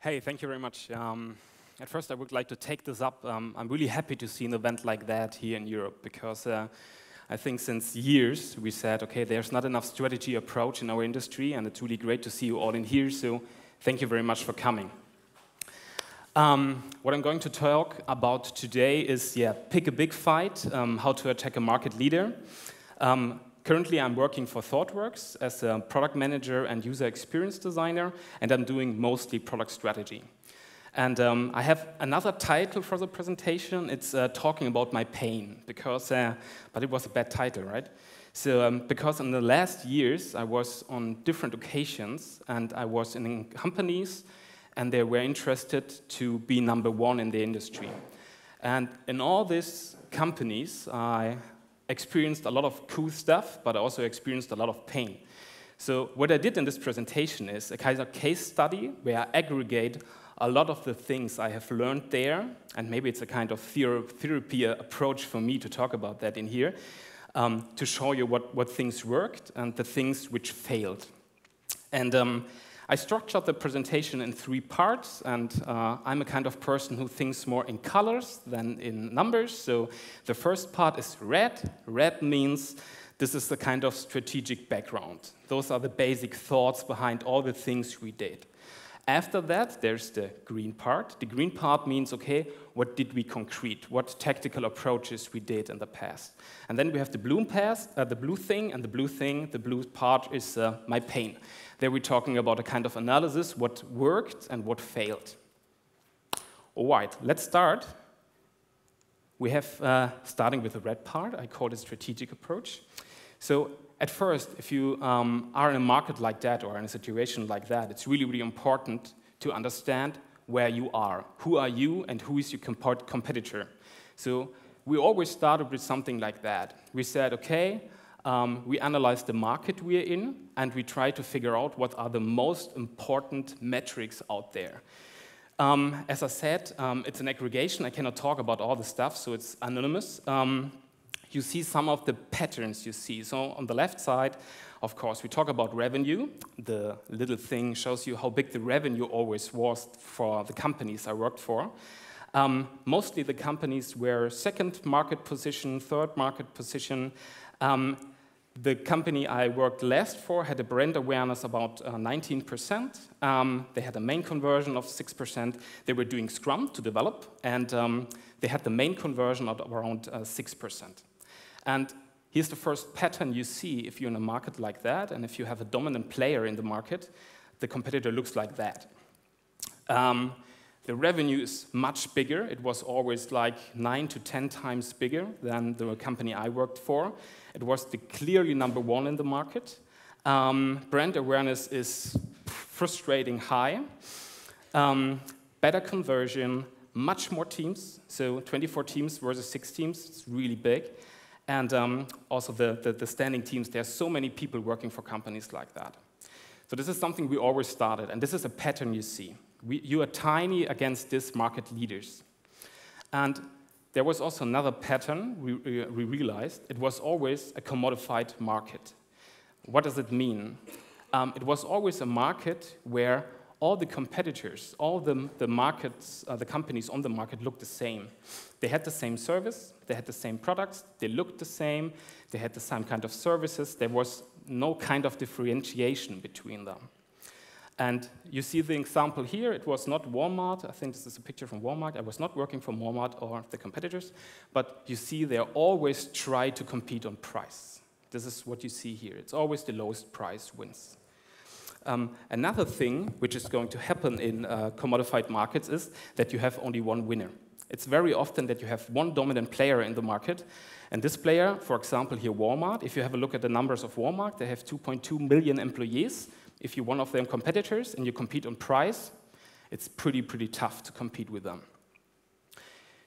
Hey, thank you very much. At first, I would like to take this up. I'm really happy to see an event like that here in Europe because I think since years we said, okay, there's not enough strategy approach in our industry, and it's really great to see you all in here, so thank you very much for coming. What I'm going to talk about today is, pick a big fight, how to attack a market leader. Currently, I'm working for ThoughtWorks as a product manager and user experience designer, and I'm doing mostly product strategy. And I have another title for the presentation. It's talking about my pain, because, but it was a bad title, right? So, because in the last years, I was on different occasions, and I was in companies, and they were interested to be #1 in the industry. And in all these companies, I experienced a lot of cool stuff, but I also experienced a lot of pain. So what I did in this presentation is a kind of case study where I aggregate a lot of the things I have learned there, and maybe it's a kind of therapy approach for me to talk about that in here, to show you what things worked and the things which failed. And I structured the presentation in 3 parts, and I'm a kind of person who thinks more in colors than in numbers. So the first part is red. Red means this is the kind of strategic background. Those are the basic thoughts behind all the things we did. After that, there's the green part. The green part means, okay, what did we concrete? What tactical approaches we did in the past? And then we have the blue thing, and the blue part is my pain. There we're talking about a kind of analysis, what worked and what failed. All right, let's start. We have, starting with the red part, I call it strategic approach. So at first, if you are in a market like that or in a situation like that, it's really, really important to understand where you are. Who are you and who is your competitor? So we always started with something like that. We said, okay, we analyze the market we're in, and we try to figure out what are the most important metrics out there. As I said, it's an aggregation. I cannot talk about all the stuff, so it's anonymous. You see some of the patterns you see. So on the left side, of course, we talk about revenue. The little thing shows you how big the revenue always was for the companies I worked for. Mostly the companies were second market position, third market position. The company I worked last for had a brand awareness about 19%. They had a main conversion of 6%. They were doing Scrum to develop, and they had the main conversion of around 6%. And here's the first pattern you see if you're in a market like that, and if you have a dominant player in the market, the competitor looks like that. The revenue is much bigger. It was always like 9 to 10 times bigger than the company I worked for. It was the clearly #1 in the market. Brand awareness is frustrating high. Better conversion, much more teams. So 24 teams versus 6 teams, it's really big. And also the standing teams, there are so many people working for companies like that. So this is something we always started, and this is a pattern you see. You are tiny against these market leaders. And there was also another pattern we realized. It was always a commodified market. What does it mean? It was always a market where all the competitors, all the markets, the companies on the market looked the same. They had the same service, they had the same products, they looked the same, they had the same kind of services. There was no kind of differentiation between them. And you see the example here. It was not Walmart. I think this is a picture from Walmart. I was not working for Walmart or the competitors. But you see they always try to compete on price. This is what you see here. It's always the lowest price wins. Another thing which is going to happen in commodified markets is that you have only one winner. It's very often that you have one dominant player in the market. And this player, for example, here Walmart, if you have a look at the numbers of Walmart, they have 2.2 million employees. If you're one of them competitors and you compete on price, it's pretty tough to compete with them.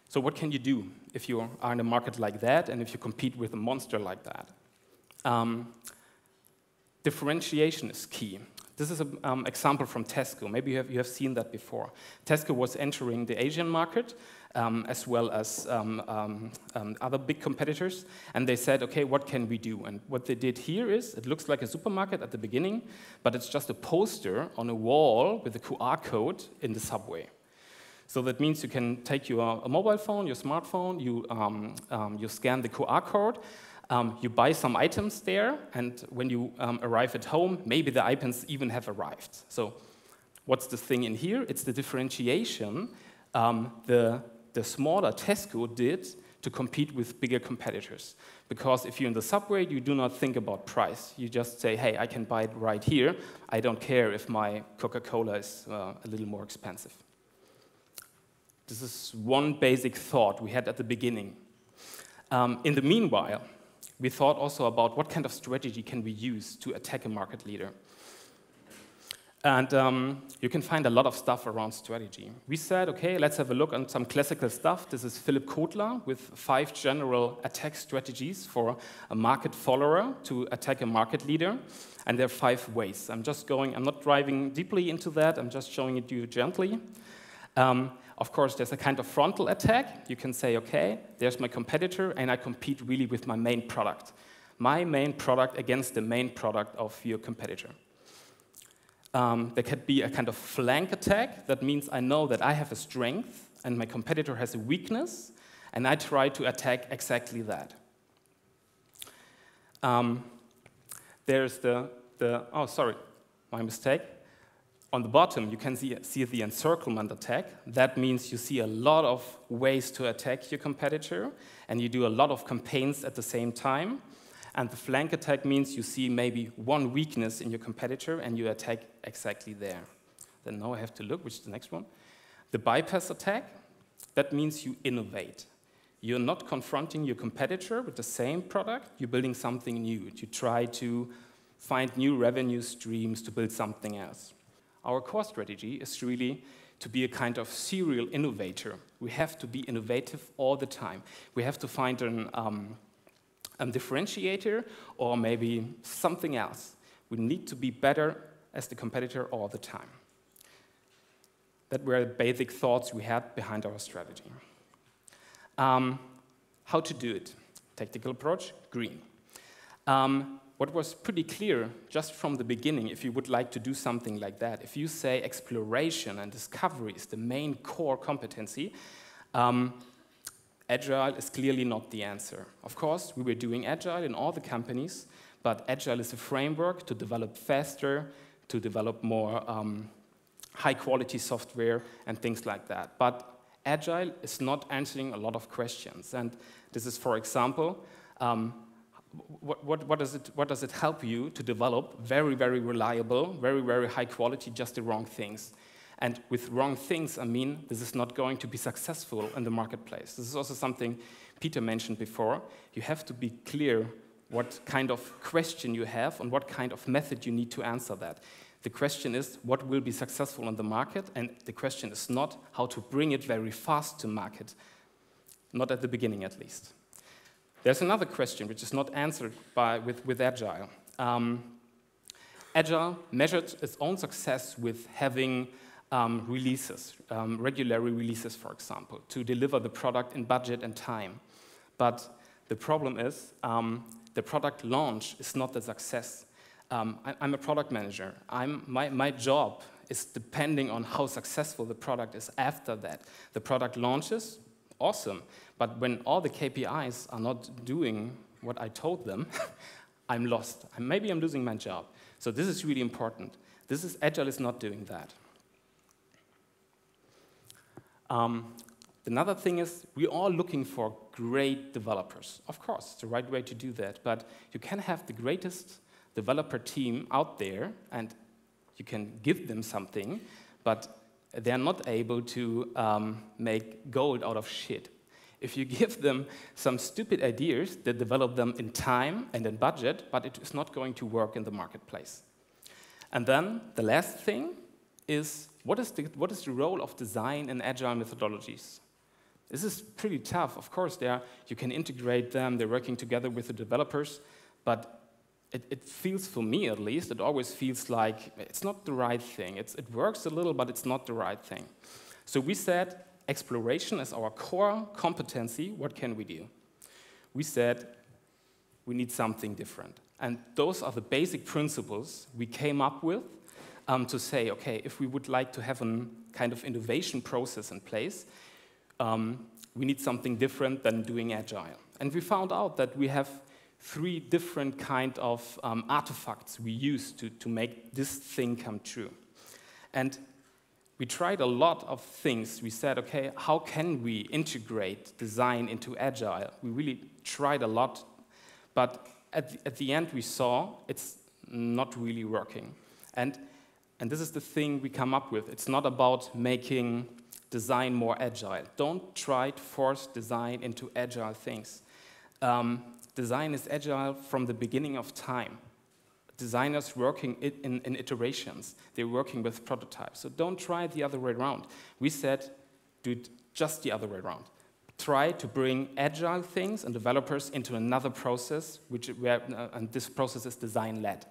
So what can you do if you are in a market like that and if you compete with a monster like that? Differentiation is key. This is an example from Tesco. Maybe you have seen that before. Tesco was entering the Asian market, as well as other big competitors, and they said, okay, what can we do? And what they did here is, it looks like a supermarket at the beginning, but it's just a poster on a wall with a QR code in the subway. So that means you can take your mobile phone, your smartphone, you scan the QR code, you buy some items there, and when you arrive at home, maybe the items even have arrived. So what's the thing in here? It's the differentiation the smaller Tesco did to compete with bigger competitors. Because if you're in the subway, you do not think about price. You just say, hey, I can buy it right here. I don't care if my Coca-Cola is a little more expensive. This is one basic thought we had at the beginning. In the meanwhile, we thought also about what kind of strategy can we use to attack a market leader. And you can find a lot of stuff around strategy. We said, okay, let's have a look on some classical stuff. This is Philip Kotler with 5 general attack strategies for a market follower to attack a market leader. And there are 5 ways. I'm not driving deeply into that. I'm just showing it to you gently. Of course, there's a kind of frontal attack. You can say, okay, there's my competitor, and I compete really with my main product. My main product against the main product of your competitor. There could be a kind of flank attack. That means I know that I have a strength, and my competitor has a weakness, and I try to attack exactly that. There's oh, sorry, my mistake. On the bottom, you can see the encirclement attack. That means you see a lot of ways to attack your competitor, and you do a lot of campaigns at the same time. And the flank attack means you see maybe one weakness in your competitor, and you attack exactly there. Then now I have to look, which is the next one. The bypass attack, that means you innovate. You're not confronting your competitor with the same product, you're building something new. You try to find new revenue streams to build something else. Our core strategy is really to be a kind of serial innovator. We have to be innovative all the time. We have to find a differentiator or maybe something else. We need to be better as the competitor all the time. That were the basic thoughts we had behind our strategy. How to do it? Tactical approach, green. What was pretty clear just from the beginning, if you would like to do something like that, if you say exploration and discovery is the main core competency, Agile is clearly not the answer. Of course, we were doing Agile in all the companies, but Agile is a framework to develop faster, to develop more high-quality software and things like that. But Agile is not answering a lot of questions. And this is, for example, what does it help you to develop very, very reliable, very, very high quality, just the wrong things? And with wrong things, I mean, this is not going to be successful in the marketplace. This is also something Peter mentioned before. You have to be clear what kind of question you have and what kind of method you need to answer that. The question is, what will be successful on the market? And the question is not how to bring it very fast to market, not at the beginning at least. There's another question which is not answered with Agile. Agile measured its own success with having releases, regular releases, for example, to deliver the product in budget and time. But the problem is the product launch is not the success. I'm a product manager. My job is depending on how successful the product is after that. The product launches, awesome. But when all the KPIs are not doing what I told them, I'm lost. Maybe I'm losing my job. So this is really important. Agile is not doing that. Another thing is we're all looking for great developers. Of course, it's the right way to do that. But you can have the greatest developer team out there, and you can give them something, but they're not able to make gold out of shit. If you give them some stupid ideas, they develop them in time and in budget, but it is not going to work in the marketplace. And then the last thing is, what is the role of design in Agile methodologies? This is pretty tough. Of course, you can integrate them. They're working together with the developers, but it feels, for me at least, it always feels like it's not the right thing. It works a little, but it's not the right thing. So we said exploration is our core competency. What can we do? We said we need something different. And those are the basic principles we came up with to say, okay, if we would like to have a kind of innovation process in place, we need something different than doing Agile. And we found out that we have 3 different kind of artifacts we use to make this thing come true. And we tried a lot of things. We said, okay, how can we integrate design into Agile? We really tried a lot, but at the end we saw it's not really working. And this is the thing we come up with. It's not about making design more agile. Don't try to force design into agile things. Design is agile from the beginning of time. Designers working in iterations. They're working with prototypes. So don't try it the other way around. We said, do it just the other way around. Try to bring agile things and developers into another process, and this process is design-led.